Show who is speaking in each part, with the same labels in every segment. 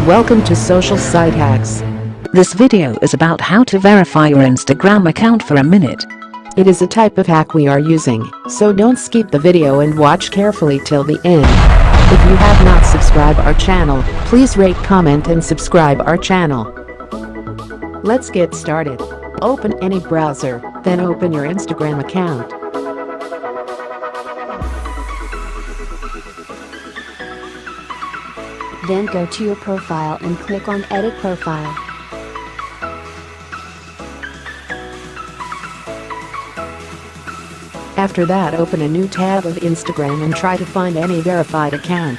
Speaker 1: Welcome to Social Site Hacks. This video is about how to verify your Instagram account for a minute. It is a type of hack we are using, so don't skip the video and watch carefully till the end. If you have not subscribed our channel, please rate, comment and subscribe our channel. Let's get started. Open any browser, then open your Instagram account.
Speaker 2: Then go to your profile and click on Edit Profile.
Speaker 1: After that, open a new tab of Instagram and try to find any verified account.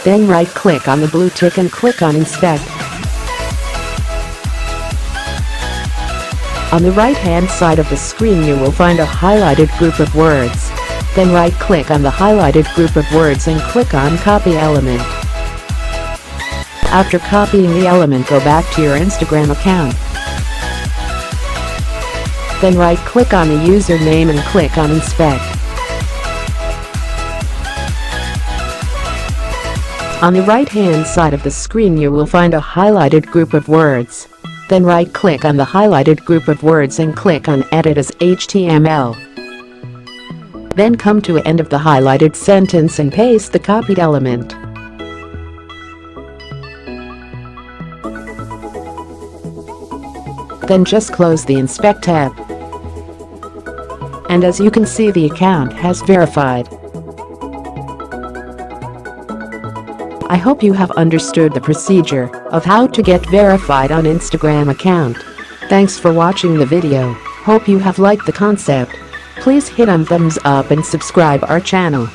Speaker 1: Then right-click on the blue tick and click on Inspect. On the right-hand side of the screen you will find a highlighted group of words. Then right-click on the highlighted group of words and click on Copy Element. After copying the element, go back to your Instagram account. Then right-click on the username and click on Inspect. On the right-hand side of the screen you will find a highlighted group of words. Then right-click on the highlighted group of words and click on Edit as HTML. Then come to the end of the highlighted sentence and paste the copied element. Then just close the Inspect tab. And as you can see, the account has verified. I hope you have understood the procedure of how to get verified on Instagram account. Thanks for watching the video. Hope you have liked the concept. Please hit on thumbs up and subscribe our channel.